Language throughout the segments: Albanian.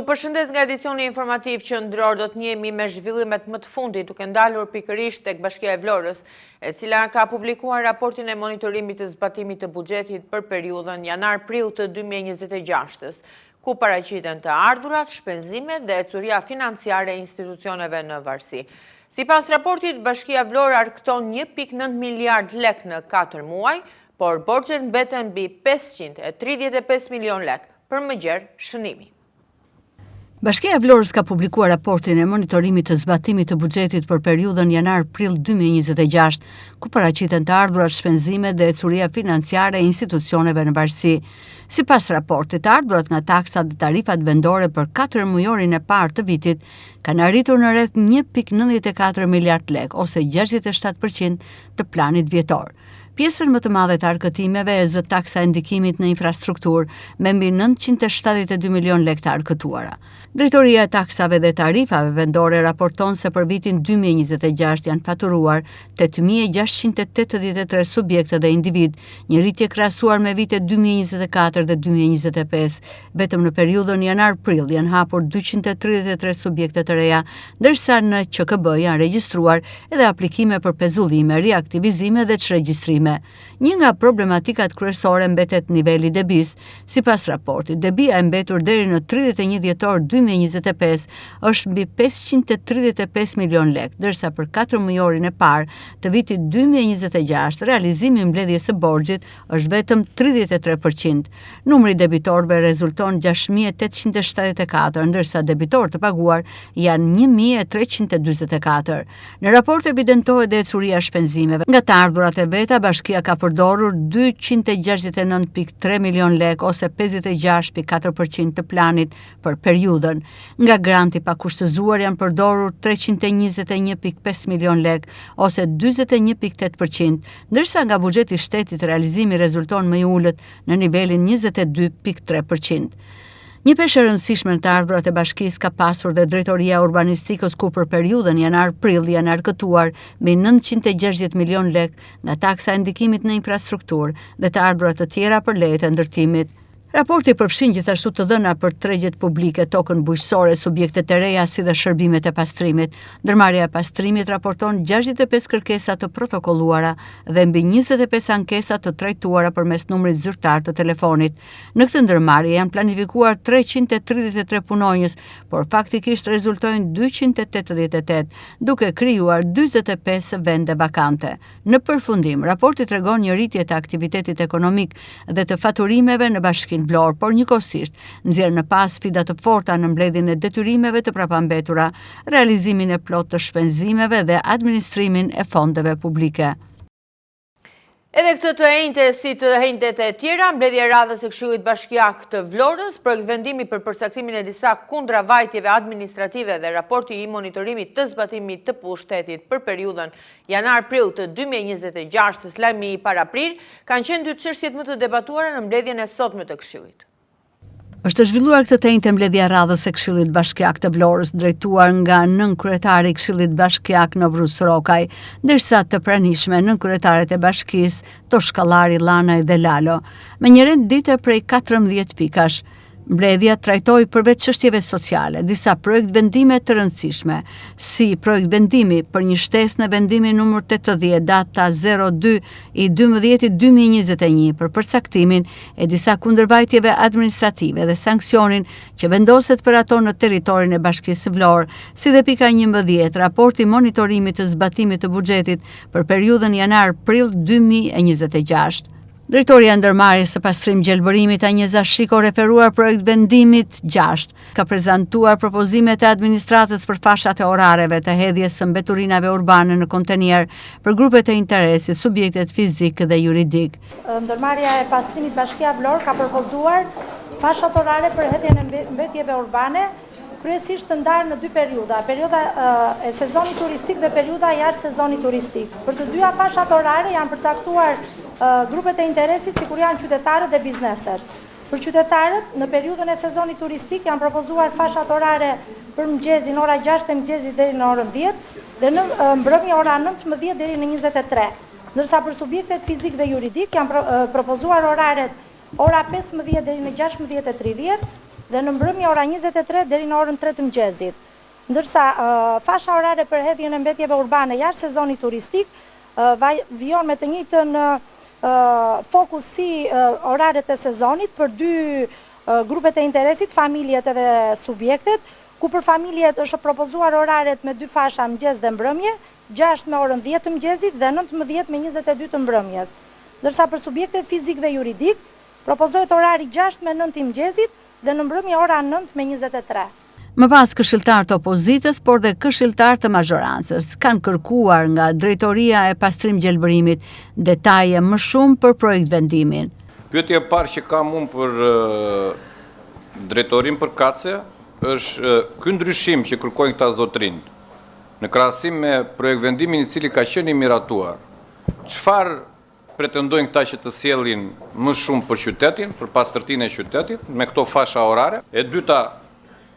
përshëndes nga edicioni informativ qendror, do të njihemi me zhvillimet më të fundit duke ndalur pikërisht tek Bashkia e Vlorës, e cila ka publikuar raportin e monitorimit të zbatimit të buxhetit për periudhën janar-prill të 2026-s, ku paraqiten të ardhurat, shpenzimet dhe ecuria financiare e institucioneve në varësi. Sipas raportit, Bashkia Vlorë arkton 1.9 miliard lek në 4 muaj, por borxhet mbeten mbi 535 milion lek për më gjerë shënimi. Bashkia e Vlorës ka publikuar raportin e monitorimit të zbatimit të buxhetit për periudhën janar-prill 2026, ku paraqiten të ardhurat, shpenzimet dhe ecuria financiare e institucioneve në varësi. Sipas raportit, të ardhurat nga taksat dhe tarifat vendore për 4 mujorin e parë të vitit kanë arritur në rreth 1.94 miliard lek, ose 67% të planit vjetor. Pjesën më të madhe të arkëtimeve e zë taksa e ndikimit në infrastrukturë me mbi 972 milion lek të arkëtuara. Drejtoria e taksave dhe tarifave vendore raporton se për vitin 2026 janë faturuar 8.683 subjekte dhe individ, një rritje krahasuar me vitet 2024 dhe 2025. Vetëm në periudhën janar-prill janë hapur 233 subjekte të reja, ndërsa në QKB janë regjistruar edhe aplikime për pezullime, riaktivizime dhe çregjistrime. Një nga problematikat kryesore mbetet niveli debis. Sipas raportit, debia e mbetur deri në 31 dhjetor 2025 është mbi 535 milion lek, ndërsa për 4 mujorin e parë të vitit 2026 realizimi i mbledhjes së borxhit është vetëm 33%. Numri i debitorëve rezulton 6.874, ndërsa debitorë të paguar janë 1.344. Në raport evidentohet dhe ecuria shpenzimeve. Nga të ardhurat e veta, Bashkia ka përdorur 269.3 milion lek, ose 56.4% të planit për periudhën. Nga granti pa kushtëzuar janë përdorur 321.5 milion lek, ose 41.8%, ndërsa nga buxheti i shtetit realizimi rezulton më i ulët në nivelin 22.3%. Një peshë e rëndësishme në të ardhurat e bashkisë ka pasur dhe drejtoria e urbanistikës, ku për periudhën janar-prill janë arkëtuar mbi 960 milion lek nga taksa e ndikimit në infrastrukturë dhe të ardhurat të tjera për lejet e ndërtimit. Raporti përfshin gjithashtu të dhëna për tregjet publike, tokën bujqësore, subjektet e reja si dhe shërbimet e pastrimit. Ndërmarrja e pastrimit raporton 65 kërkesa të protokolluara dhe mbi 25 ankesa të trajtuara përmes numrit zyrtar të telefonit. Në këtë ndërmarrje janë planifikuar 333 punonjës, por faktikisht rezultojnë 288, duke krijuar 45 vende vakante. Në përfundim, raporti tregon një rritje të aktivitetit ekonomik dhe të faturimeve në Bashkinë Vlorë, por njëkohësisht nxjerr në pas sfida të forta në mbledhjen e detyrimeve të prapambetura, realizimin e plot të shpenzimeve dhe administrimin e fondeve publike. Edhe këtë të enjte si të enjtet e tjera, mbledhja e radhës e Këshillit Bashkiak të Vlorës, projekt vendimi për përcaktimin e disa kundravajtjeve administrative dhe raporti i monitorimit të zbatimit të pushtetit për periudhën janar-prill të 2026-s, lajmi i paraprir, kanë qenë dy çështjet më të debatuara në mbledhjen e sotme të Këshillit. Është zhvilluar këtë të enjte mbledhja e radhës e Këshillit Bashkiak të Vlorës, drejtuar nga nënkryetari i Këshillit Bashkiak Novruz Rokaj, ndërsa të pranishme nënkryetaret e bashkisë Toshkallari, Llanaj dhe Lalo, me një rendite prej 14 pikash. Mbledhja trajtoi përveç çështjeve sociale disa projekt vendime të rëndësishme, si projekt vendimi për një shtesë në vendimin numër 80 data 02 i 12/2021 për përcaktimin e disa kundërvajtjeve administrative dhe sanksionin që vendoset për ato në territorin e Bashkisë së Vlorë, si dhe pika 11, raporti monitorimit të zbatimit të buxhetit për periudhën janar-prill 2026. Drejtoria e ndërmarrjes së pastrim gjelbërimit Anjeza Shiko, referuar projekt vendimit 6, ka prezantuar propozimet e administratës për fashat e orareve të hedhjes së mbeturinave urbane në kontenier për grupet e interesit, subjektet fizik dhe juridik. Ndërmarrja e pastrimit Bashkia Vlorë ka propozuar fashat orare për hedhjen e mbetjeve urbane, kryesisht të ndarë në dy periuda, periuda e sezonit turistik dhe periuda jashtë sezonit turistik. Për të dyja fashat orare janë përcaktuar grupet e interesit si kur janë qytetarët dhe bizneset. Për qytetarët, në periudhën e sezonit turistik janë propozuar fashat orare për mëngjezin ora 6 e mëngjezit deri në orën 10 dhe në mbrëmje ora 19 deri në 23. Ndërsa për subjektet fizik dhe juridik janë propozuar oraret ora 15 deri në 16:30, dhe në mbrëmje ora 23 deri në orën 3 të mëngjesit. Ndërsa fasha orare për hedhjen e mbetjeve urbane jashtë sezonit turistik vijon me të njëjtën fokus si oraret e sezonit për dy grupet e interesit, familjet edhe subjektet, ku për familjet është propozuar oraret me dy fasha mëngjes dhe mbrëmje, 6 me orën 10 të mëngjesit dhe 19 me 22 të mbrëmjes. Ndërsa për subjektet fizik dhe juridik, propozohet orari 6 me 9 të mëngjesit dhe në mbrëmje ora 9 me 23. Më pas këshilltar të opozitës, por dhe këshilltar të mazhorancës, kanë kërkuar nga Drejtoria e Pastrim Gjelbërimit detaje më shumë për projekt vendimin. Pyetja e parë që kam unë për drejtorim për kace është ky ndryshim që kërkojnë këta zotrinj në krahasim me projekt vendimin i cili ka qenë i miratuar. Çfarë pretendojnë këta që të sjellin më shumë për qytetin, për pastërtinë e qytetit me këto fasha orare? E dyta,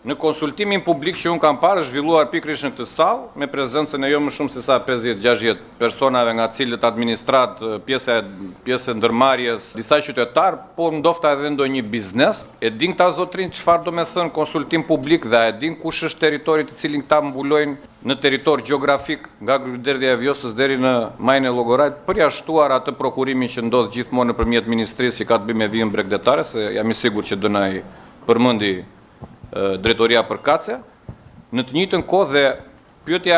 në konsultimin publik që unë kam parë zhvilluar pikërisht në këtë sallë me prezencën e jo më shumë se sa 50-60 personave nga cilët administrat, pjesë ndërmarrjes, disa qytetar, po ndofta edhe ndonjë biznes. E din këta zotrin çfarë do me thënë konsultim publik dhe e din kush është territori të cilin këta mbulojnë në territor gjeografik nga Gryderdhja e Vjosës deri në majën e Llogorajt, përjashtuar atë prokurimin që ndodh gjithmonë nëpërmjet ministrisë që ka të bëjë me vijën bregdetare, se jam i sigurt që dënai përmendi Drejtoria për kace. Në të njëjtën kohë dhe pyetja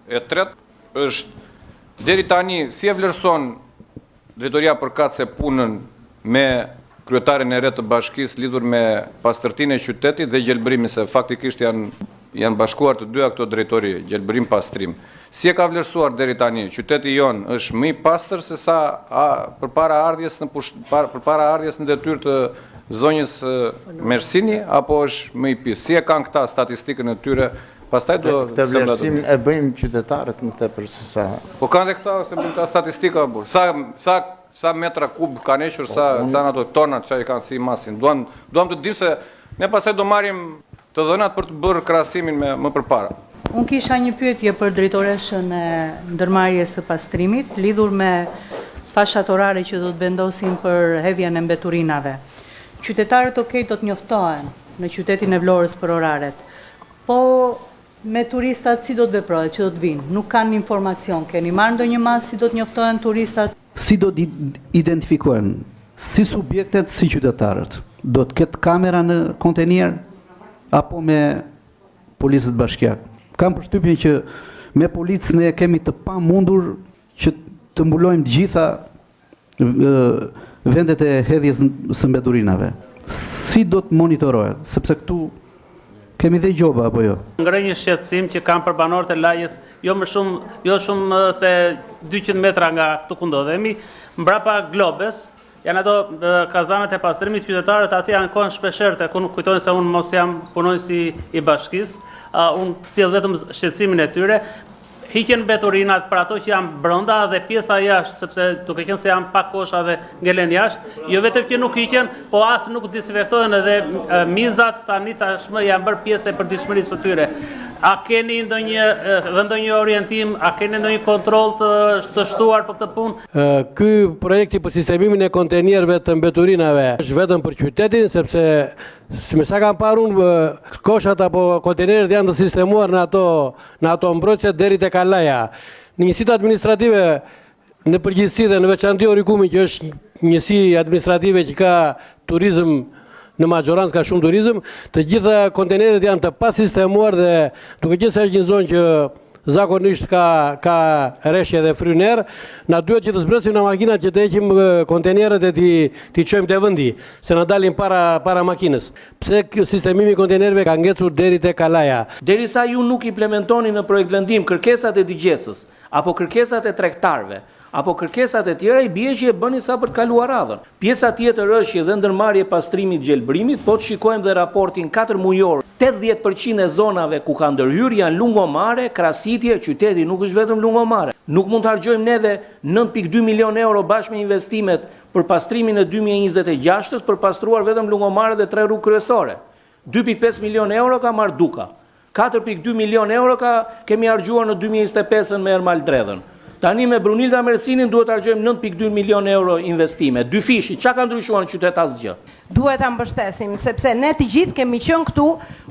e tretë është deri tani si e vlerëson Drejtoria për kace punën me kryetarin e re të bashkisë lidhur me pastërtinë e qytetit dhe gjelbërimin, se faktikisht janë bashkuar të dyja këto drejtori, gjelbërim pastrim. Si e ka vlerësuar deri tani? Qyteti jon është më i pastër se sa përpara ardhjes në detyrë të zonjës Mersini, apo është më i pisë? Si e kanë këta statistikën e tyre? Pastaj do këtë vlerësim e bëjmë qytetarët më tepër se sa. Po kanë dhe këta se bëjmë ta statistika apo sa metra kub kanë hequr, sa ato tona çaj kanë si masin. Duam të dimë se ne pastaj do marrim të dhënat për të bërë krahasimin me më përpara. Unë kisha një pyetje për drejtoreshën e ndërmarrjes së pastrimit lidhur me fashat orare që do të vendosin për hedhjen e mbeturinave. Qytetarët do të njoftohen në qytetin e Vlorës për oraret, po me turistat si do të veprohet që do të vinë? Nuk kanë informacion, keni marrë ndonjë mas si do të njoftohen turistat? Si do të identifikohen si subjektet, si qytetarët? Do të ketë kamera në kontenier apo me policët bashkiak? Kam përshtypjen që me policën ne kemi të pamundur që të mbulojmë të gjitha vendet e hedhjes së mbeturinave. Si do të monitorohet? Sepse këtu kemi dhe gjoba apo jo? Ngrej një shqetësim që kam për banorët e lagjes, jo shumë se 200 metra nga këtu ku ndodhemi, mbrapa Globes, janë ato kazanët e pastrimit, qytetarët aty ankohen shpeshherë, ku nuk kujtojnë se unë mos jam punonjës i bashkisë, unë sjell vetëm shqetësimin e tyre. Hiqen mbeturinat për ato që janë brenda dhe pjesa jashtë, sepse duke qenë se janë pak kosha dhe ngelen jashtë, jo vetëm që nuk hiqen, po as nuk disinfektohen edhe mizat tani tashmë janë bërë pjesë e përditshmërisë së tyre. A keni ndonjë orientim, a keni ndonjë kontroll të shtuar për këtë punë? Ky projekti për sistemimin e kontenierëve të mbeturinave është vetëm për qytetin, sepse si me sa kam parë unë, koshat apo kontenerët janë të sistemuar në ato mbrojtëse deri te kalaja. Në njësitë administrative në përgjithësi dhe në veçanti Orikumi, që është njësi administrative që ka turizëm, në majorancë ka shumë turizëm, të gjitha kontenerët janë të pasistemuar dhe duke qenë se është një zonë që zakonisht ka rreshje dhe fryner, na duhet që të zbresim në makinat që të heqim kontenerët e t'i çojmë te vendi, se na dalin para makinës. Pse kjo sistemimi i kontenerëve ka ngecur deri te kalaja? Derisa ju nuk implementoni në projekt vendim kërkesat e digjesës, apo kërkesat e tregtarëve, apo kërkesat e tjera, i bie që e bëni sa për të kaluar radhën. Pjesa tjetër është që dhe ndërmarrje pastrimit gjelbërimit, po të shikojmë dhe raportin 4 mujor, 80% e zonave ku ka ndërhyrë janë lungomare, krasitje, qyteti nuk është vetëm lungomare. Nuk mund të hargjojmë neve 9.2 milion euro bashkë me investimet për pastrimin e 2026-ës për pastruar vetëm lungomare dhe 3 rrugë kryesore. 2.5 milion euro ka marrë Duka. 4.2 milion euro kemi hargjuar në 2025-ën me Ermal Dredhën. Tani me Brunilda Mersinin duhet të argjojmë 9.2 milion euro investime. Dy fishi, çka ka ndryshuar në qytet asgjë? Duhet ta mbështesim, sepse ne të gjithë kemi qenë këtu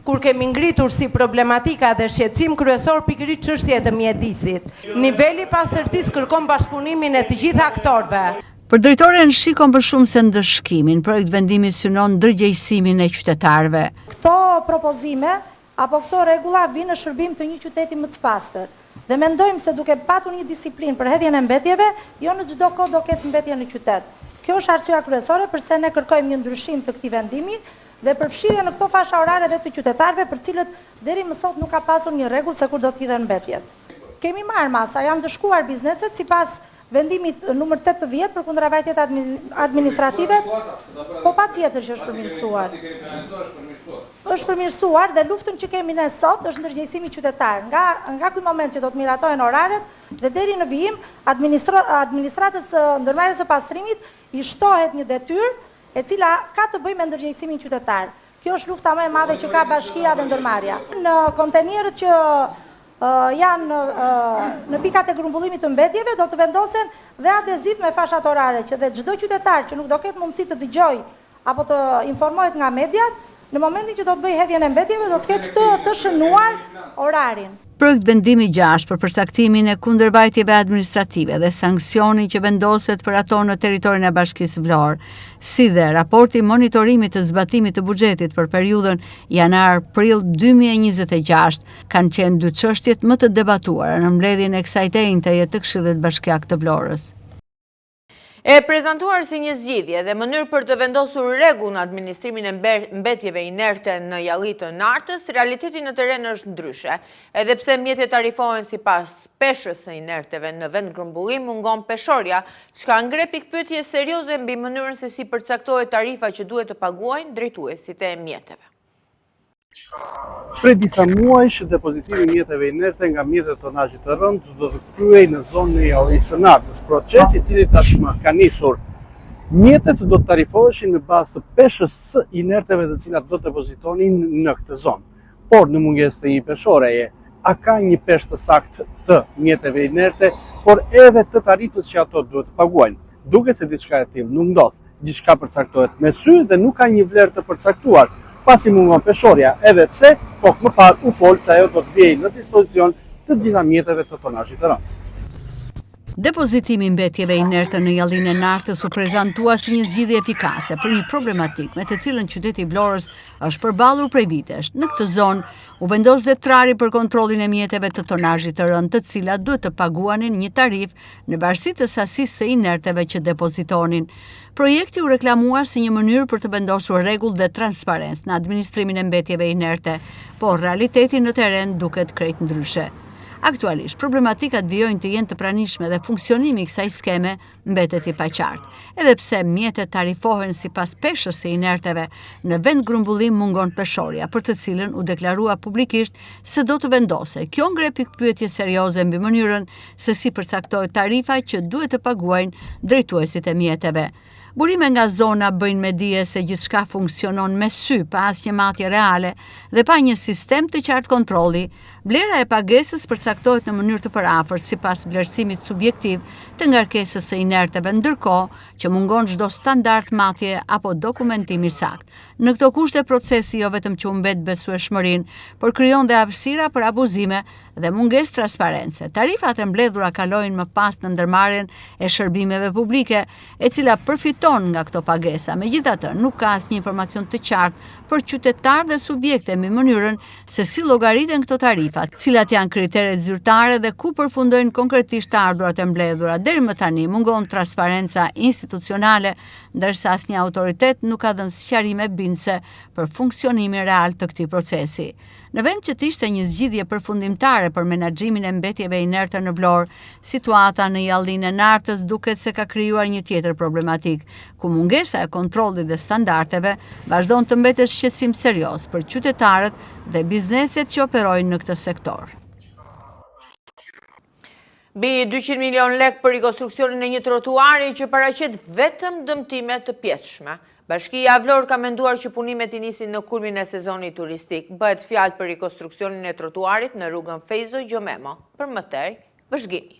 kur kemi ngritur si problematika dhe shqetësim kryesor pikërisht çështja e mjedisit. Niveli i pastërtisë kërkon bashkëpunimin e të gjithë aktorëve. Për drejtoren shikon për shumë se ndëshkimin, projekt vendimi synon ndërgjegjësimin e qytetarëve. Këto propozime apo këto rregulla vinë në shërbim të një qyteti më të pastër. Dhe mendojmë se duke patur një disiplinë për hedhjen e mbetjeve, jo në çdo kohë do ketë mbetje në qytet. Kjo është arsyeja kryesore pse ne kërkojmë një ndryshim të këtij vendimi dhe përfshirje në këto fasha orare dhe të qytetarëve për cilët deri më sot nuk ka pasur një rregull se kur do të hidhen mbetjet. Kemi marrë masa, janë dëshkuar bizneset sipas vendimit numër 80 për kundërvajtjet administrative, po patjetër që është përmirësuar. Është përmirësuar dhe luftën që kemi ne sot është ndërgjegjësimi qytetar. Nga ky moment që do të miratohen oraret dhe deri në vijim administratës ndërmarrjes së pastrimit i shtohet një detyrë e cila ka të bëjë me ndërgjegjësimin qytetar. Kjo është lufta më e madhe që ka bashkia dhe ndërmarrja. Në kontenerët që janë në pikat e grumbullimit të mbetjeve do të vendosen dhe adeziv me fashat orare që dhe çdo qytetar që nuk do ketë mundësi të dëgjojë apo të informohet nga mediat, në momentin që do të bëjë hedhjen e mbetjeve do të ketë të shënuar orarin. Projekt vendimi 6 për përcaktimin e kundërvajtjeve administrative dhe sankcioni që vendoset për ato në territorin e Bashkisë Vlorë, si dhe raporti monitorimit të zbatimit të buxhetit për periudhën janar-prill 2026, kanë qenë dy çështjet më të debatuara në mbledhjen e kësaj teinte të Këshillit Bashkiak të Vlorës. E prezantuar si një zgjidhje dhe mënyrë për të vendosur rregull në administrimin e mbetjeve inerte në jalli të Nartës, realiteti në teren është ndryshe. Edhe pse mjetet tarifohen sipas peshës së inerteve në vend grumbullim, mungon peshorja, çka ngre pikpyetje serioze mbi mënyrën se si përcaktohet tarifa që duhet të paguajnë drejtuesit e mjeteve. Prej disa muajsh, depozitimi i mjeteve inerte nga mjetet tonazhit të rënd do të kryej në zonën e jallisë së Nartës, proces i cili tashmë ka nisur. Mjetet do të tarifoheshin me bazë të peshës së inerteve të cilat do të depozitonin në këtë zonë. Por në mungesë të një peshoreje, a ka një peshë të saktë të mjeteve inerte, por edhe të tarifës që ato duhet të paguajnë. Duke se diçka e tillë nuk ndodh, diçka përcaktohet me sy dhe nuk ka një vlerë të përcaktuar. Pasi mungon peshorja, edhe pse, më parë u folë se ajo do të vjejë në dispozicion të gjitha mjeteve të tonazhit të rënd. Depozitimi mbetjeve inerte në jallinë e Nartës u prezantua si një zgjidhje efikase për një problematik me të cilën qyteti i Vlorës është përballur prej vitesh. Në këtë zonë u vendos dhe trari për kontrollin e mjeteve të tonazhit të rënd, të cilat duhet të paguanin një tarifë në varësi të sasisë së inerteve që depozitonin. Projekti u reklamua si një mënyrë për të vendosur rregull dhe transparencë në administrimin e mbetjeve inerte, por realiteti në teren duket krejt ndryshe. Aktualisht, problematikat vijojnë të jenë të pranishme dhe funksionimi i kësaj skeme mbetet i paqartë. Edhe pse mjetet tarifohen sipas peshës së inerteve, në vend grumbullim mungon peshorja, për të cilën u deklarua publikisht se do të vendose. Kjo ngre pikpyetje serioze mbi mënyrën se si përcaktohet tarifa që duhet të paguajnë drejtuesit e mjeteve. Burime nga zona bëjnë me dije se gjithçka funksionon me sy pa asnjë matje reale dhe pa një sistem të qartë kontrolli. Vlera e pagesës përcaktohet në mënyrë të përafërt sipas vlerësimit subjektiv të ngarkesës së inerteve, ndërkohë që mungon çdo standard matje apo dokumentimi sakt. Në këto kushte procesi jo vetëm që humbet besueshmërinë, por krijon dhe hapësira për abuzime dhe mungesë transparence. Tarifat e mbledhura kalojnë më pas në ndërmarrjen e shërbimeve publike, e cila përfiton nga këto pagesa. Megjithatë, nuk ka asnjë informacion të qartë për qytetarë dhe subjekte mbi mënyrën se si llogariten këto tarifat, cilat janë kriteret zyrtare dhe ku përfundojnë konkretisht të ardhurat e mbledhura. Deri më tani mungon transparenca institucionale, ndërsa asnjë autoritet nuk ka dhënë sqarime bindëse për funksionimin real të këtij procesi. Në vend që të ishte një zgjidhje përfundimtare për menaxhimin e mbetjeve inerte në Vlorë, situata në jallinë e Nartës duket se ka krijuar një tjetër problematik, ku mungesa e kontrollit dhe standardeve vazhdon të mbetet shqetësim serioz për qytetarët dhe bizneset që operojnë në këtë sektor. Mbi 200 milion lek për rikonstruksionin e një trotuari që paraqet vetëm dëmtime të pjesshme. Bashkia Vlorë ka menduar që punimet i nisin në kulmin e sezonit turistik. Bëhet fjalë për rikonstruksionin e trotuarit në rrugën Fejzo Gjomemo. Për më tej, vëzhgimi.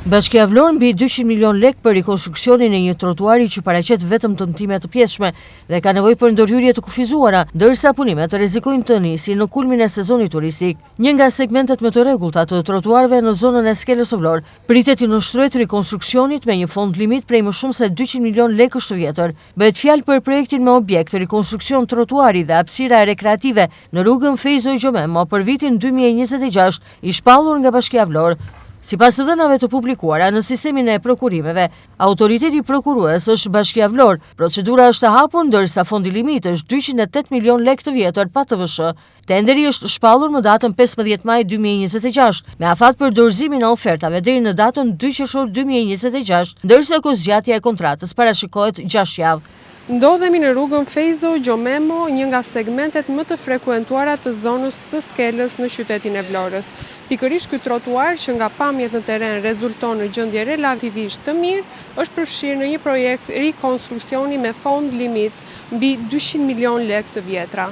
Bashkia Vlorë mbi 200 milion lek për rikonstruksionin e një trotuari që paraqet vetëm tëndime të pjeshme dhe ka nevojë për ndërhyrje të kufizuara, ndërsa punimet rrezikojnë të nisin në kulmin e sezonit turistik. Një nga segmentet më të rregullta të trotuarëve në zonën e skelës së Vlorë pritet i nënshtrohet rikonstruksionit me një fond limit prej më shumë se 200 milion lekësh të vjetër. Bëhet fjalë për projektin me objekt rikonstruksion trotuari dhe hapësira rekreative në rrugën Fejzo Gjomemo për vitin 2026 i shpallur nga Bashkia Vlorë. Sipas të dhënave të publikuara në sistemin e prokurimeve, autoriteti prokurues është Bashkia Vlorë. Procedura është e hapur ndërsa fondi limit është 208 milion lek të vjetër pa TVSH. Tenderi është shpallur më datën 15 maj 2026, me afat për dorëzimin e ofertave deri në datën 2 qershor 2026, ndërsa kozgjatja e kontratës parashikohet 6 javë. Ndodhemi në rrugën Fejzo Gjomemo, një nga segmentet më të frekuentuara të zonës të skelës në qytetin e Vlorës. Pikërisht ky trotuar që nga pamjet në teren rezulton në gjendje relativisht të mirë, është përfshirë në një projekt rikonstruksioni me fond limit mbi 200 milion lek të vjetra.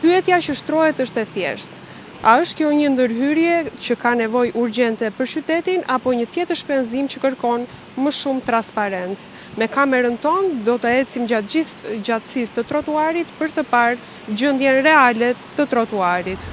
Pyetja që shtrohet është e thjeshtë. A është kjo një ndërhyrje që ka nevojë urgjente për qytetin apo një tjetër shpenzim që kërkon më shumë transparencë? Me kamerën tonë do të ecim gjatë gjithë gjatësisë të trotuarit për të parë gjendjen reale të trotuarit.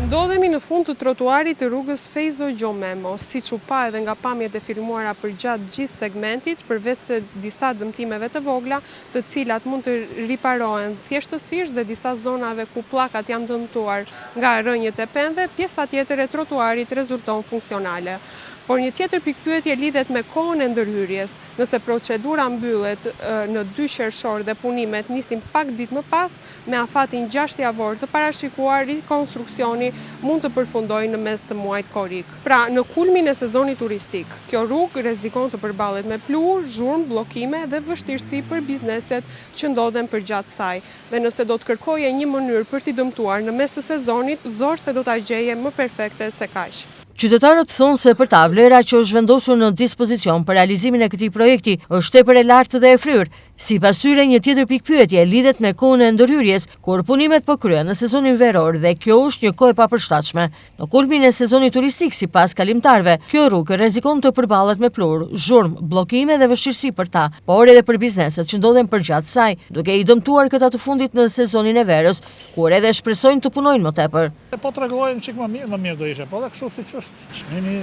Ndodhemi në fund të trotuarit të rrugës Fejzo Gjomemo, siç u pa edhe nga pamjet e filmuara për gjatë gjithë segmentit, përveç se disa dëmtimeve të vogla, të cilat mund të riparohen thjeshtësisht dhe disa zonave ku pllakat janë dëmtuar nga rrënjët e pemëve, pjesa tjetër e trotuarit rezulton funksionale. Por një tjetër pikpyetje lidhet me kohën e ndërhyrjes. Nëse procedura mbyllet në 2 qershor dhe punimet nisin pak ditë më pas, me afatin 6 javor të parashikuar, rikonstruksioni mund të përfundojë në mes të muajit korrik. Pra, në kulmin e sezonit turistik, kjo rrugë rrezikon të përballet me plur, zhurmë, bllokime dhe vështirësi për bizneset që ndodhen përgjatë saj. Dhe nëse do të kërkoje një mënyrë për t'i dëmtuar në mes të sezonit, zorë se do t'a gjeje më perfekte se kaq. Qytetarët thonë se për ta vlera që është vendosur në dispozicion për realizimin e këtij projekti është tepër e lartë dhe e fryrë. Sipas tyre, një tjetër pikpyetje lidhet me kohën e ndërhyrjes, kur punimet po kryhen në sezonin veror dhe kjo është një kohë e papërshtatshme. Në kulmin e sezonit turistik, sipas kalimtarëve, kjo rrugë rrezikon të përballet me plur, zhurmë, bllokime dhe vështirësi për ta, por edhe për bizneset që ndodhen përgjatë saj, duke i dëmtuar këta të fundit në sezonin e verës, kur edhe shpresojnë të punojnë më tepër. Po të rregullojnë çik më mirë do ishe, po dhe kështu siç është. Çmimi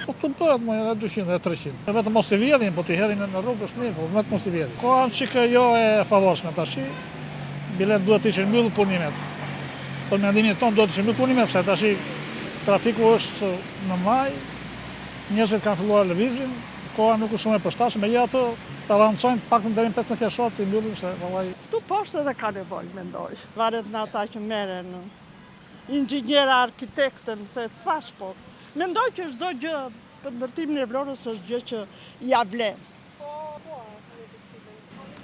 po të bëhet më edhe 200 dhe 300. Vetëm mos i vjedhin, po t'i hedhin në rrugë është mirë, po vetëm mos i vjedhin. Koha çika jo e favorshme tash. Bilet duhet të ishin mbyllur punimet. Për mendimin tonë duhet të ishin mbyllur punimet, se tash trafiku është në maj, njerëzit kanë filluar lëvizjen, koha nuk është shumë e përshtatshme, megjithatë të avancojnë paktën deri në 15 qershor të mbyllim se vallai. Ktu poshtë edhe ka nevojë, mendoj. Varet nga ata që merren. Inxhinierë, arkitektë, më the thash po. Mendoj që çdo gjë për ndërtimin e Vlorës është gjë që ja vlen.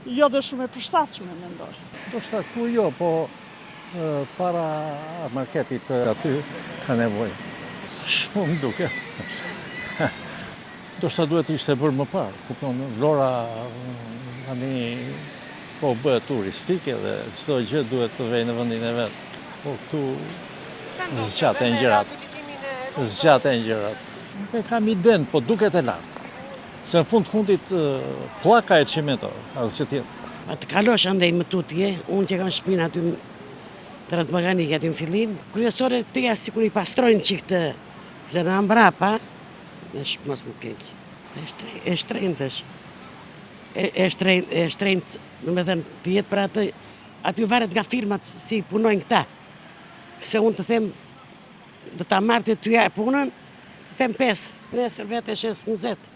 Jo dhe shumë e përshtatshme, mendoj. Do shta ku jo, po para marketit aty ka nevojë. Shumë duket. Do shta duhet ishte bërë më parë. Kupton, Vlora tani po bëhet turistike dhe çdo gjë duhet të vejë në vendin e vet. Po këtu zgjatë e gjërat. Nuk e kam iden, po duket e lartë. Se në fundit pllaka e çimento, asgjë tjetër. Atë kalosh andej më tutje, unë që kam shtëpinë aty Transmekanike aty në fillim, kryesore të ja sikur i pastrojnë çik të se në mbrapa, është mos më keq. E shtrenjtësh. E shtrenjtë, domethënë të jetë për atë, aty varet nga firmat si punojnë këta. Se unë të them, dhe ta marrë të tyja punën, të them 5, presër vete shes 20.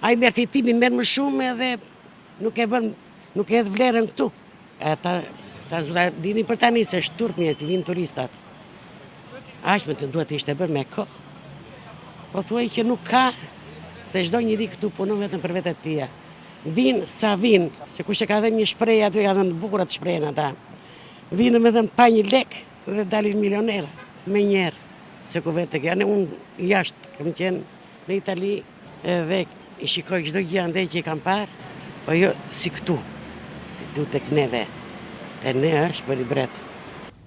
A i merë fitimin, merë më shumë edhe nuk e edhe vlerën këtu. Ta dini për tani se është turp një, që vinë turistat. Ashme të duhet ishte bërë me kohë. Po thuaj që nuk ka, se çdo njëri këtu punon vetëm për vetet tia. Vinë sa vinë, se kush e ka dhe një shpreh aty, ka dhe në bukurat shprehen ata. Vinë me dhe pa një lek dhe dalin milionera, me njerë. Se ku vetë të kjane, unë jashtë kam qenë në Itali dhe i shikoj çdo gjë andej që i kam parë, po jo si këtu tek neve, te ne është për i bretë.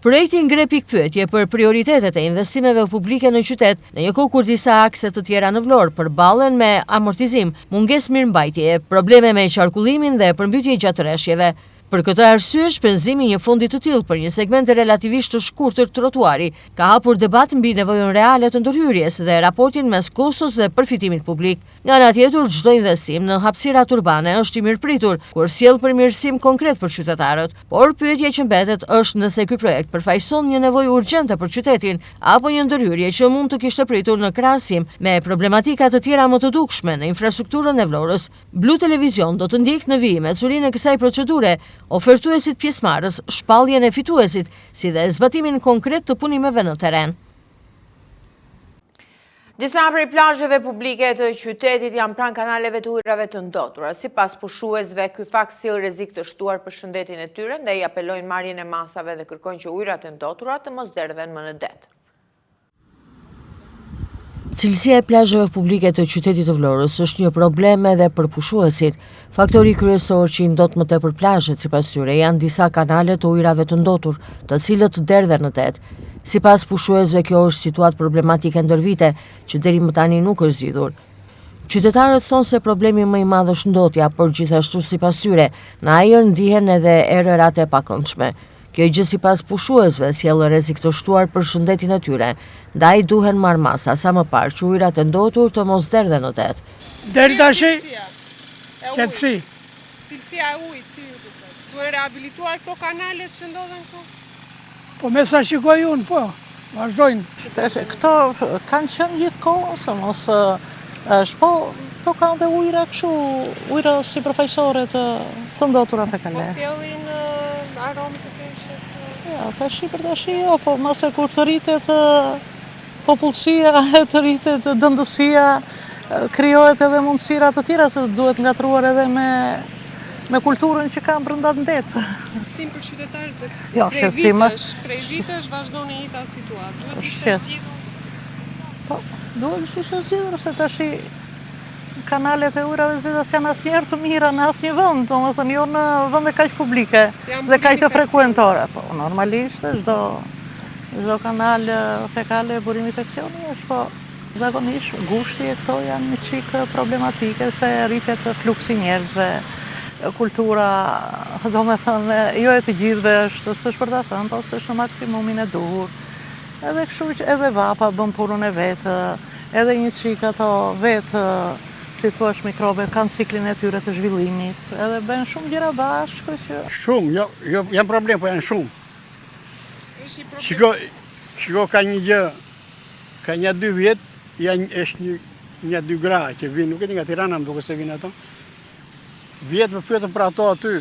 Projekti ngre pikpyetje për prioritetet e investimeve publike në qytet, në një kohë kur disa akse të tjera në Vlorë përballen me amortizim, mungesë mirëmbajtjeje, probleme me qarkullimin dhe përmbytje gjatë rreshjeve. Për këtë arsye, shpenzimi një fondi të tillë për një segment relativisht të shkurtër trotuari ka hapur debat mbi nevojën reale të ndërhyrjes dhe raportin mes kostos dhe përfitimit publik. Nga ana tjetër, çdo investim në hapësirat urbane është i mirëpritur, kur sjell përmirësim konkret për qytetarët, por pyetja që mbetet është nëse ky projekt përfaqëson një nevojë urgjente për qytetin apo një ndërhyrje që mund të kishte pritur në krahasim me problematika të tjera më të dukshme në infrastrukturën e Vlorës. Blu Televizion do të ndjekë në vijim ecurinë e kësaj procedure, ofertuesit pjesëmarrës, shpalljen e fituesit, si dhe zbatimin konkret të punimeve në terren. Disa prej plazheve publike të qytetit janë pranë kanaleve të ujrave të ndotura. Sipas pushuesve, ky fakt sjell rrezik të shtuar për shëndetin e tyre, ndaj apelojnë marrjen e masave dhe kërkojnë që ujrat e ndotura të mos derdhen më në det. Cilësia e plazheve publike të qytetit të Vlorës është një problem edhe për pushuesit. Faktori kryesor që i ndot më tepër plazhet sipas tyre janë disa kanale të ujrave të ndotur, të cilët derdhen në det. Sipas pushuesve, kjo është situatë problematike ndër vite, që deri më tani nuk është zgjidhur. Qytetarët thonë se problemi më i madh është ndotja, por gjithashtu sipas tyre, në ajër ndihen edhe erërat e pakëndshme. Kjo gjë sipas pushuesve sjell rrezik të shtuar për shëndetin e tyre, ndaj duhen marrë masa sa më parë që ujrat e ndotur të mos derdhen në det. Deri tash qetësi. Cilësia e ujit, si ju duket? Duhet rehabilituar këto kanalet që ndodhen këtu? Po me sa shikoj unë, po, vazhdojnë. Këto kanë qenë gjithkohë, ose mos është, po, këto kanë dhe ujra kështu, ujra si përfaqësore të ndotura te kale. Po sjellin aromë të keqe. Ja, tashi për tashi jo, po mase kur të rritet popullsia, të rritet dëndësia, krijohet edhe mundësira të tjera që duhet ngatruar edhe me kulturën që ka brenda ndet. Shqetësim për qytetarë se jo, prej vitesh vazhdon një njëjta situatë. Po, duhet të ishte zgjidhur se tashi kanalet e ujrave zgjidhës janë asnjëherë të mira në asnjë vend, domethënë jo në vende kaq publike dhe kaq të frekuentore. Po, normalisht çdo kanal fekale burimi infeksioni është, po zakonisht gushti e këto janë një çik problematike se rritet fluksi njerëzve, kultura, domethënë jo e të gjithëve është, s'është për ta thënë, po s'është në maksimumin e duhur. Edhe kështu që edhe vapa bën punën e vetë, edhe një çik ato vetë, si thua mikrobe, kanë ciklin e tyre të zhvillimit, edhe bën shumë gjëra bashkë që... Shumë, jo, janë problem, po janë shumë. Shiko ka një gjë, ka një 2 vjet, është një 2 gra që vinë, nuk e di nga Tirana, më duke se vinë ato. Vjetë më pyetëm për ato aty,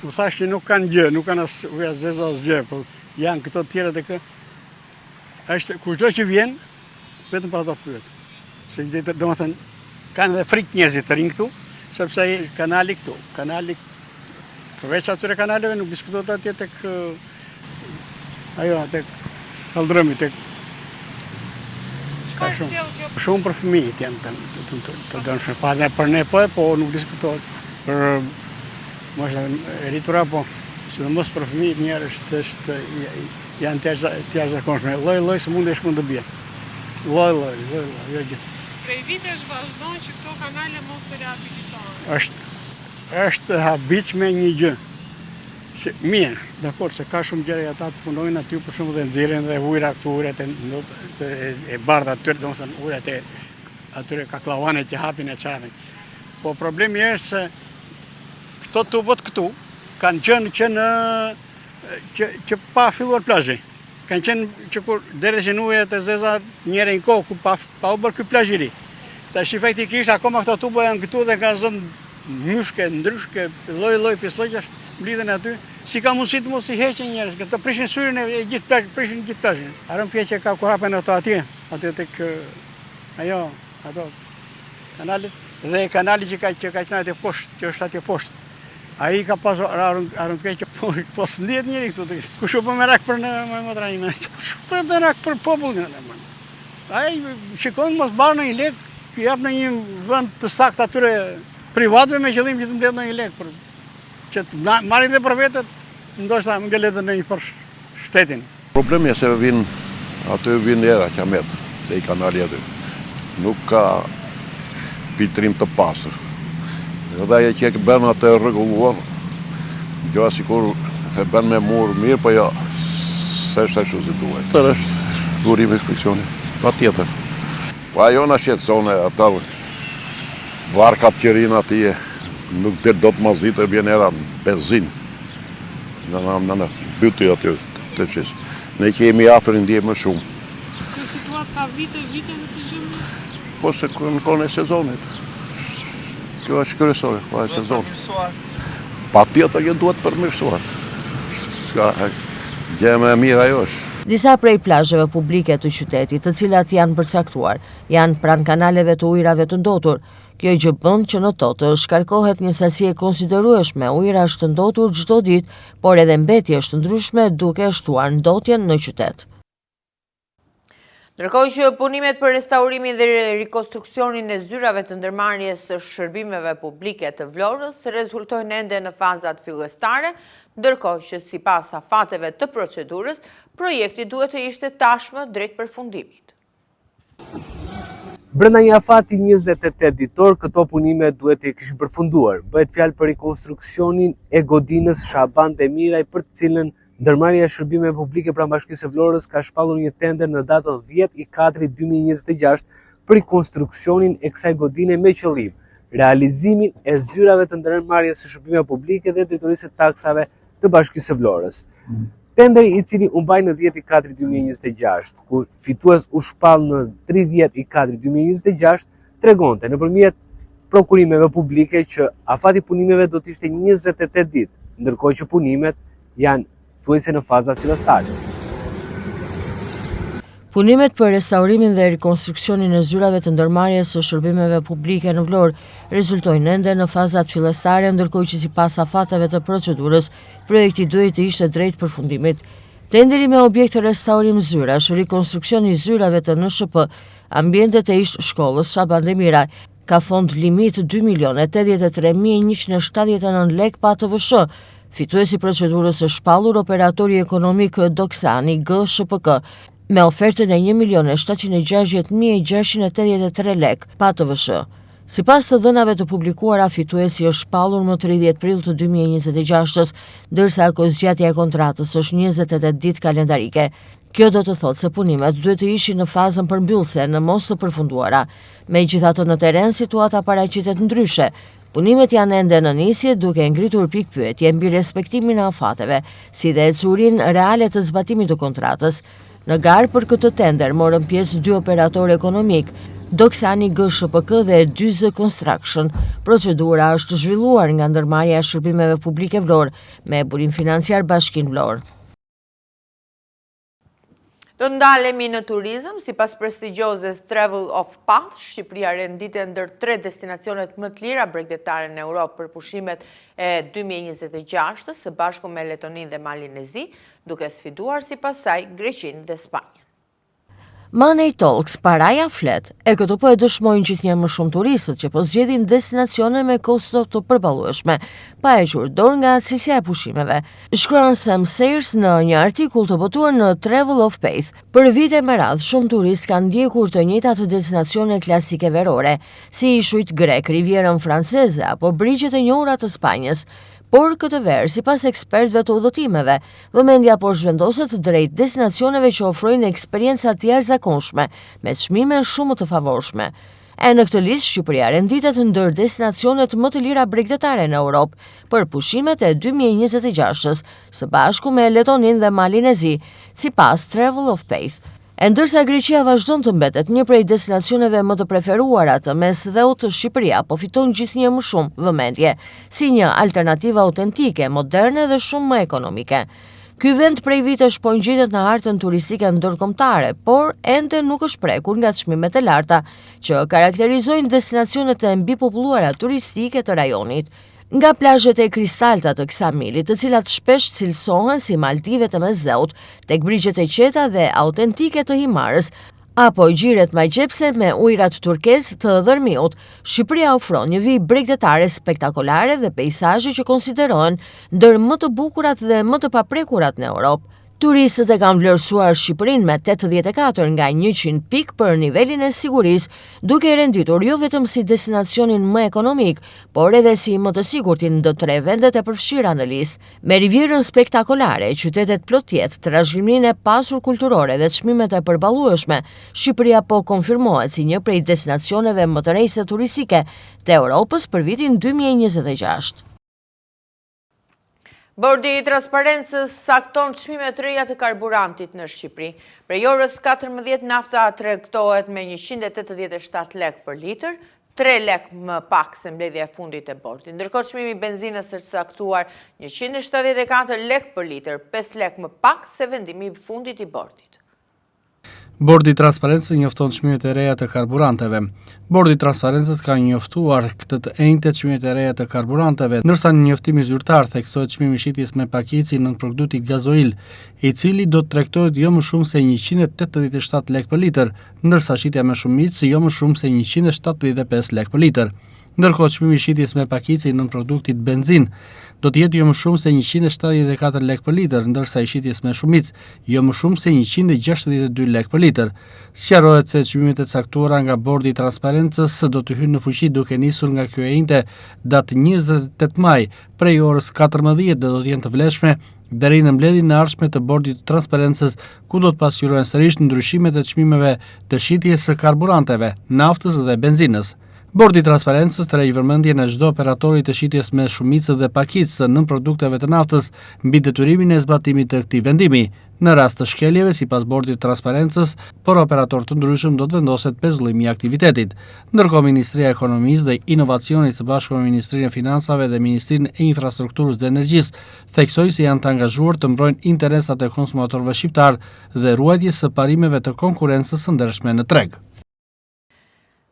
më thash që nuk kanë gjë, nuk kanë as gjë, po janë këto tjera dhe kë. Është kushdo që vjen, vetëm për ato pyet. Se do më thënë, kanë edhe frikë njerëzit të rinë këtu, sepse kanali këtu, kanali përveç atyre kanaleve nuk diskutohet atje tek tek kaldrëmi, tek ka shumë për fëmijët janë të dëmshme. Pa ne për ne po nuk diskutohet. Për mos e rritura, po sidomos për fëmijët njerëz janë të jashtëzakonshme. Lloj sëmundjesh mund të bie. Lloj, jo gjithë. Prej vitesh vazhdon që këto kanale mos të rehabilitohen. Është habitshme një gjë. Mirë, dakor, se ka shumë gjëra ata të punojnë aty për shembull dhe nxjerrin dhe ujrat këtu, ujrat e bardha aty, domethënë ujrat e atyre kaklavanit që hapin e çarrin. Po problemi është se këto tubot këtu kanë qenë që pa filluar plazhi. Kanë qenë që kur derdheshin ujrat e zeza njëherë në kohë ku pa u bërë ky plazh i ri. Tash efektikisht akoma këto tubo janë këtu dhe kanë zënë myshke, ndryshke, lloj pislloqesh mblidhen aty. Si ka mundësi të mos i heqin njerëz, këto prishin syrin e gjithë plazhin, prishin gjithë plazhin. Arëm pjesë ka ku hapen ato atje tek ato kanalet dhe kanali që ka qenë atje poshtë, që është atje poshtë. Ai ka pas arën keqë, po s'ndihet njëri këtu. Kush u bë merak për në motraninë? Kush për merak për popullin? Ai shikon mos barë në një lek, që jap në një vend të saktë atyre privatëve me qëllim që të mbledh në një lek për që të marrin dhe për vetët, ndoshta ngelet në një për shtetin. Problemi është se vinë era qamet dhe i kanali aty. Nuk ka filtrim të pastër. Edhe ajo që e bën atë rregulluar, jo sikur e bën me mur mirë, po jo, s'është ashtu si duhet. Për është durimi i friksioni, patjetër. Po ajo na shqetëson ata varkat që rinë atje, nuk del dot mazit e vjen era benzin. Në byti aty të qis. Ne kemi afër ndje më shumë. Kjo situatë ka vite dhe të gjëmë? Po se në kohën e sezonit. Kjo është kryesore, po e sezon. Pa tjetër që duhet përmirësuar. Gjë më e mirë ajo është. Disa prej plazheve publike të qytetit, të cilat janë përcaktuar, janë pranë kanaleve të ujrave të ndotur. Kjo gjë bën që në totë shkarkohet një sasi e konsiderueshme ujrash të ndotur çdo ditë, por edhe mbetjesh të ndryshme duke shtuar ndotjen në qytet. Ndërkohë që punimet për restaurimin dhe rikonstruksionin e zyrave të ndërmarrjes së shërbimeve publike të Vlorës rezultojnë ende në fazat fillestare, ndërkohë që sipas afateve të procedurës, projekti duhet të ishte tashmë drejt përfundimit. Brenda një afati 28 ditor, këto punime duhet të kishin përfunduar. Bëhet fjalë për rikonstruksionin e godinës Shaban Demiraj, për të cilën ndërmarrja e shërbimeve publike pranë Bashkisë së Vlorës ka shpallur një tender në datën 10/4/2026 për rikonstruksionin e kësaj godine me qëllim realizimin e zyrave të ndërmarrjes së shërbimeve publike dhe drejtorisë së taksave të Bashkisë së Vlorës. Tenderi i cili u mbaj në 10/4/2026, ku fitues u shpall në 30/4/2026, tregonte nëpërmjet prokurimeve publike që afati punimeve do të ishte 28 ditë, ndërkohë që punimet janë thuajse në fazat fillestare. Punimet për restaurimin dhe rekonstruksionin e zyrave të ndërmarrjes së shërbimeve publike në Vlorë rezultojnë ende në fazat fillestare, ndërkohë që sipas afateve të procedurës, projekti duhet të ishte drejt përfundimit. Tenderi me objekte restaurim zyrash, rekonstruksioni i zyrave të NSHP, ambientet e ish shkollës Shaban Demiraj, ka fond limit 2.083.179 lek pa ATVSH. Fituesi procedurës së shpallur operatori ekonomik Doksani GSHPK me ofertën e 1.760.683 lek pa ATVSH. Sipas të dhënave të publikuara, fituesi është shpallur më 30 prill të 2026-s, ndërsa kozgjatja e kontratës është 28 ditë kalendarike. Kjo do të thotë se punimet duhet të ishin në fazën përmbyllëse, në mos të përfunduara. Megjithatë në terren situata paraqitet ndryshe. Punimet janë ende në nisje, duke ngritur pikpyetje mbi respektimin e afateve, si dhe ecurin reale të zbatimit të kontratës. Në garë për këtë tender morën pjesë 2 operatorë ekonomik, Doksani GSHPK dhe Dyze Construction. Procedura është zhvilluar nga ndërmarrja e shërbimeve publike Vlorë me burim financiar Bashkinë Vlorë. Do ndalemi në turizëm, sipas prestigjozes Travel of Path, Shqipëria renditet ndër 3 destinacionet më të lira bregdetare në Europë për pushimet e 2026 së bashku me Letoninë dhe Malinezi, duke sfiduar sipas saj Greqinë dhe Spanjën. Money Talks, paraja flet, e këto po e dëshmojnë gjithnjë më shumë turistët që po zgjedhin destinacione me kosto të përballueshme, pa hequr dorë nga cilësia e pushimeve. Shkruan Sam Sayers në një artikull të botuar në Travel of Path. Për vite me radhë, shumë turistë kanë ndjekur të njëjtat destinacione klasike verore, si ishujt grek, rivierën franceze apo brigjet e njohura të Spanjës. Por këtë verë, sipas ekspertëve të udhëtimeve, vëmendja po zhvendoset drejt destinacioneve që ofrojnë eksperjenca të jashtëzakonshme, me çmime shumë të favorshme. E në këtë listë, Shqipëria renditet ndër destinacionet më të lira bregdetare në Europë për pushimet e 2026-s, së bashku me Letoninë dhe Malinezi, sipas Travel of Path. E ndërsa Greqia vazhdon të mbetet një prej destinacioneve më të preferuara të mes dheut, Shqipëria po fiton gjithnjë më shumë vëmendje, si një alternativë autentike, moderne dhe shumë më ekonomike. Ky vend prej vitesh po ngjitet në hartën turistike ndërkombëtare, por ende nuk është prekur nga çmimet e larta që karakterizojnë destinacionet e mbipopulluara turistike të rajonit. nga plazhet e Kristalta të Ksamilit, të cilat shpesh cilësohen si Maldivet e Mesdheut, tek brigjet e qeta dhe autentike të Himarës, apo gjiret majgjepse me ujrat turkez të Dërmiut, Shqipëria ofron një vijë bregdetare spektakolare dhe peizazhe që konsiderohen ndër më të bukurat dhe më të paprekurat në Europë. Turistët e kanë vlerësuar Shqipërinë me 84 nga 100 pikë për nivelin e sigurisë, duke e renditur jo vetëm si destinacionin më ekonomik, por edhe si më të sigurtin ndër 3 vendet e përfshira në listë. Me rivjerën spektakolare, qytetet plotjet, trashëgiminë e pasur kulturore dhe çmimet e përballueshme, Shqipëria po konfirmohet si një prej destinacioneve më të rejse turistike të Europës për vitin 2026. Bordi i Transparencës sakton çmimet të reja të karburantit në Shqipëri. Prej orës 14 nafta tregtohet me 187 lek për litër, 3 lek më pak se mbledhja e fundit e bordit. Ndërkohë çmimi i benzinës është saktuar 174 lek për litër, 5 lek më pak se vendimi i fundit i bordit. Bordi i Transparencës njofton çmimet e reja të karburanteve. Bordi i Transparencës ka njoftuar këtë të enjtë çmimet e reja të karburanteve, ndërsa në njoftimi zyrtar theksohet çmimi i shitjes me pakici në produkti gazoil, i cili do të tregtohet jo më shumë se 187 lek për litër, ndërsa shitja me shumicë jo më shumë se 175 lek për litër. Ndërkohë çmimi i shitjes me pakici në produktit benzin do të jetë jo më shumë se 174 lek për litër, ndërsa i shitjes me shumicë jo më shumë se 162 lek për litër. Sqarohet se çmimet e caktuara nga Bordi i Transparencës do të hyjnë në fuqi duke nisur nga kjo e njëjtë datë 28 maj, prej orës 14 do të jenë të vlefshme deri në mbledhjen e ardhshme të Bordit të Transparencës, ku do të pasqyrohen sërish ndryshimet e çmimeve të shitjes së karburanteve, naftës dhe benzinës. Bordi i Transparencës tërheq vëmendjen e çdo operatori të shitjes me shumicë dhe pakicë nën produkteve të naftës mbi detyrimin e zbatimit të këtij vendimi. Në rast të shkeljeve, sipas Bordit të Transparencës, për operator të ndryshëm do të vendoset pezullimi i aktivitetit. Ndërkohë Ministria e Ekonomisë dhe Inovacionit së bashku me Ministrinë e Financave dhe Ministrinë e Infrastrukturës dhe Energjisë theksoi se janë të angazhuar të mbrojnë interesat e konsumatorëve shqiptar dhe ruajtjes së parimeve të konkurrencës së ndershme në treg.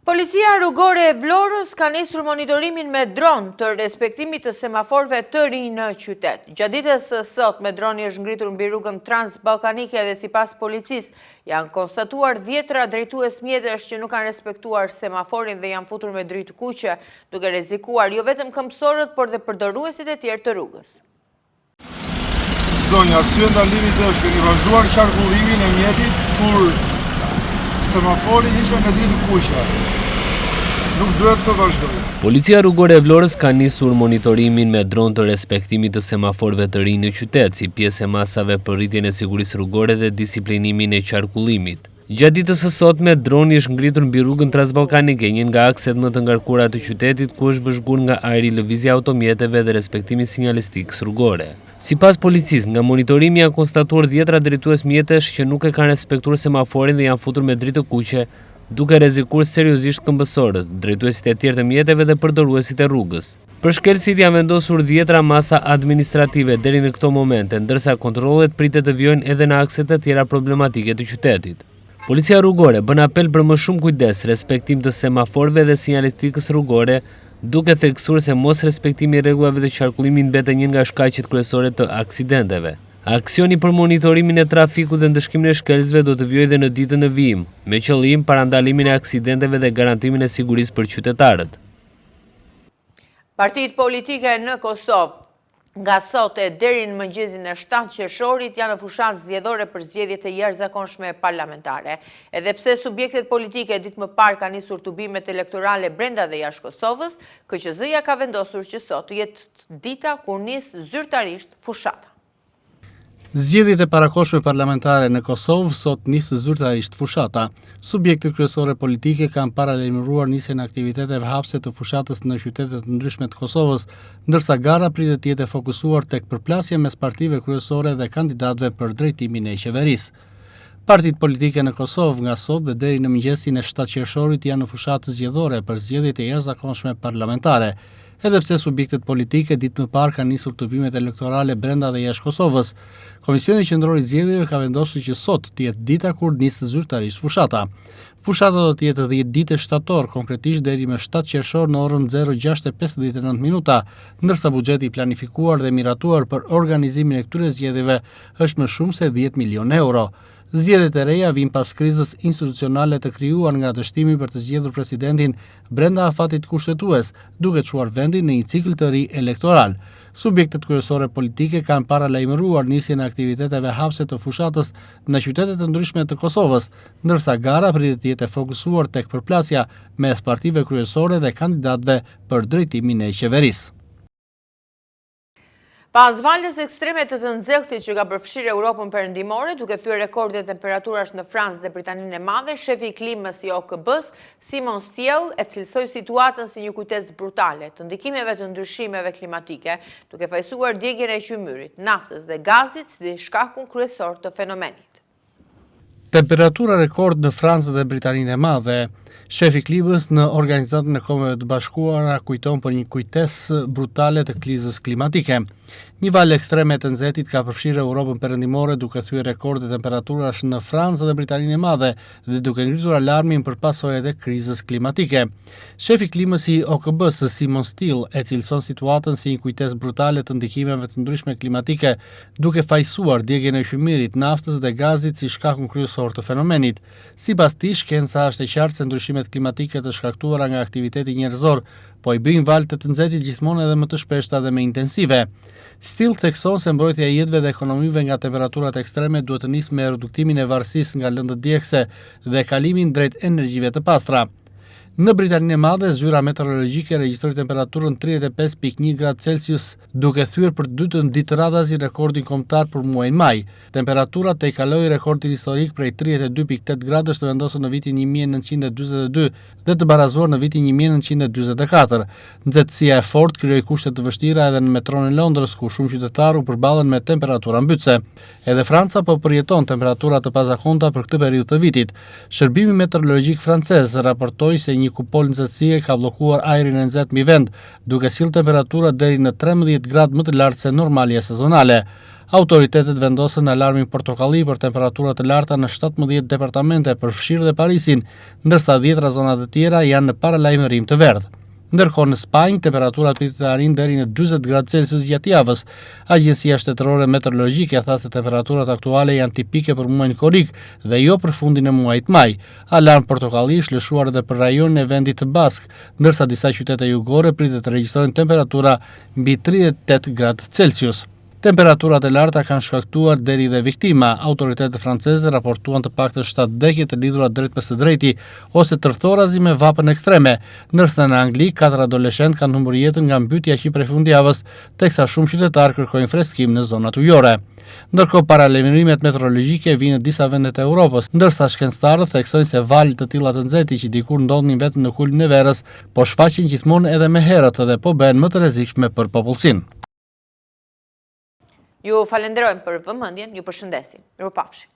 Policia rrugore e Vlorës ka nisur monitorimin me dron të respektimit të semaforëve të rinj në qytet. Gjatë ditës së sot me droni është ngritur mbi rrugën transballkanike dhe sipas policisë janë konstatuar 10 drejtues mjetesh që nuk kanë respektuar semaforin dhe janë futur me dritë kuqe, duke rrezikuar jo vetëm këmbësorët, por dhe përdoruesit e tjerë të rrugës. Zonja, arsye ndalimit është keni vazhduar qarkullimin e mjetit kur semafori ishte në dritë kuqe. Nuk duhet të vazhdojë. Policia rrugore e Vlorës ka nisur monitorimin me dron të respektimit të semaforëve të rinj në qytet, si pjesë e masave për rritjen e sigurisë rrugore dhe disiplinimin e qarkullimit. Gjatë ditës së sotme, droni është ngritur mbi rrugën transballkanike, një nga akset më të ngarkuara të qytetit, ku është vëzhguar nga ajri lëvizja automjeteve dhe respektimi sinjalistikës rrugore. Sipas policisë, nga monitorimi janë konstatuar 10 drejtues mjetesh që nuk e kanë respektuar semaforin dhe janë futur me dritë kuqe, duke rrezikuar seriozisht këmbësorët, drejtuesit e tjerë të mjeteve dhe përdoruesit e rrugës. Për shkelësit janë vendosur 10 masa administrative deri në këto momente, ndërsa kontrollet pritet të vijojnë edhe në akset të tjera problematike të qytetit. Policia rrugore bën apel për më shumë kujdes, respektim të semaforëve dhe sinjalistikës rrugore, duke theksuar se mos respektimi i rregullave të qarkullimit mbetet një nga shkaqet kryesore të aksidenteve. Aksioni për monitorimin e trafikut dhe ndëshkimin e shkelësve do të vijojë edhe në ditën e vijim, me qëllim parandalimin e aksidenteve dhe garantimin e sigurisë për qytetarët. Partitë politike në Kosovë nga sot e deri në mëngjesin e 7 qershorit janë në fushatë zgjedhore për zgjedhjet e jashtëzakonshme parlamentare. Edhe pse subjektet politike ditë më parë kanë nisur tubimet elektorale brenda dhe jashtë Kosovës, KQZ-ja ka vendosur që sot të jetë dita kur nis zyrtarisht fushata. Zgjedhjet e parakohshme parlamentare në Kosovë sot nisë zyrtarisht fushata. Subjektet kryesore politike kanë paralajmëruar nisjen e aktiviteteve hapse të fushatës në qytete të ndryshme të Kosovës, ndërsa gara pritet të jetë fokusuar tek përplasja mes partive kryesore dhe kandidatëve për drejtimin e qeverisë. Partitë politike në Kosovë nga sot dhe deri në mëngjesin e 7 qershorit janë në fushatë zgjedhore për zgjedhjet e jashtëzakonshme parlamentare. Edhe pse subjektet politike ditë më parë kanë nisur tubimet elektorale brenda dhe jashtë Kosovës, Komisioni Qendror i Zgjedhjeve ka vendosur që sot të jetë dita kur nis zyrtarisht fushata. Fushata do të jetë 10 ditë shtator, konkretisht deri me 7 qershor në orën 06:59 minuta, ndërsa buxheti i planifikuar dhe miratuar për organizimin e këtyre zgjedhjeve është më shumë se 10 milion euro. Zgjedhjet e reja vijnë pas krizës institucionale të krijuar nga dështimi për të zgjedhur presidentin brenda afatit kushtetues, duke çuar vendin në një cikël të ri elektoral. Subjektet kryesore politike kanë paralajmëruar nisjen e aktiviteteve hapse të fushatës në qytete të ndryshme të Kosovës, ndërsa gara pritet të jetë fokusuar tek përplasja mes partive kryesore dhe kandidatëve për drejtimin e qeverisë. Pas valës ekstreme të nxehtit që ka përfshirë Europën perëndimore, duke thyer rekorde temperaturash në Francë dhe Britaninë e Madhe, shefi i klimës i OKB-s, Simon Stiell, e cilësoi situatën si një kujtesë brutale të ndikimeve të ndryshimeve klimatike, duke fajsuar djegjen e qymyrit, naftës dhe gazit si shkakun kryesor të fenomenit. Temperatura rekord në Francë dhe Britaninë e Madhe. Shefi i klimës në Organizatën e Kombeve të Bashkuara kujton për një kujtesë brutale të krizës klimatike. Një valë ekstreme të nxehtit ka përfshirë Europën perëndimore duke thyer rekorde temperaturash në Francë dhe Britaninë e Madhe dhe duke ngritur alarmin për pasojat e krizës klimatike. Shefi i klimës i OKB-s Simon Stiell e cilëson situatën si një kujtesë brutale të ndikimeve të ndryshme klimatike, duke fajsuar djegjen e qymyrit, naftës dhe gazit si shkakun kryesor të fenomenit. Sipas tij, shkenca është e qartë se ndryshimet klimatike të shkaktuara nga aktiviteti njerëzor, po i bëjnë valë të nxehtit gjithmonë edhe më të shpeshta dhe më intensive. Stiell thekson se mbrojtja e jetëve dhe ekonomive nga temperaturat ekstreme duhet të nisë me reduktimin e varësisë nga lëndët djegëse dhe kalimin drejt energjive të pastra. Në Britaninë e Madhe, zyra meteorologjike regjistroi temperaturën 35.1 gradë Celsius, duke thyer për të dytën ditë radhazi rekordin kombëtar për muajin maj. Temperatura tejkaloi rekordin historik prej 32.8 gradësh të vendosur në vitin 1942 dhe të barazuar në vitin 1944. Nxehtësia e fortë krijoi kushte të vështira edhe në metronë e Londrës, ku shumë qytetarë u përballen me temperatura mbytëse. Edhe Franca po përjeton temperatura të pazakonta për këtë periudhë të vitit. Shërbimi meteorologjik francez raportoi se një kupol nxehtësie ka bllokuar ajrin e nxehtë mbi vend, duke sjellë temperatura deri në 13 gradë më të lartë se normalja sezonale. Autoritetet vendosën alarmin portokalli për temperatura të larta në 17 departamente, përfshirë dhe Parisin, ndërsa 10 zona të tjera janë në paralajmërim të verdh. Ndërkohë në Spanjë, temperaturat pritet të arrijnë deri në 40 gradë Celsius gjatë javës. Agjencia Shtetërore Meteorologjike tha se temperaturat aktuale janë tipike për muajin korrik dhe jo për fundin e muajit maj. Alarm portokalli është lëshuar edhe për rajonin e vendit të Bask, ndërsa disa qytete jugore pritet të regjistrojnë temperatura mbi 38 gradë Celsius. Temperaturat e larta kanë shkaktuar deri dhe viktima. Autoritetet franceze raportuan të paktën 7 vdekje të lidhura drejt për së drejti ose tërthorazi me vapën ekstreme, ndërsa në Angli 4 adoleshentë kanë humbur jetën nga mbytyja që prej fundjavës, teksa shumë qytetarë kërkojnë freskim në zonat ujore. Ndërkohë paralajmërimet meteorologjike vijnë në disa vende të Europës, ndërsa shkencëtarët theksojnë se valë të tilla të nxehti që dikur ndodhin vetëm në kulmin e verës, po shfaqen gjithmonë edhe më herët dhe po bëhen më të rrezikshme për popullsinë. Ju falenderojmë për vëmendjen, ju përshëndesim. Mirupafshim.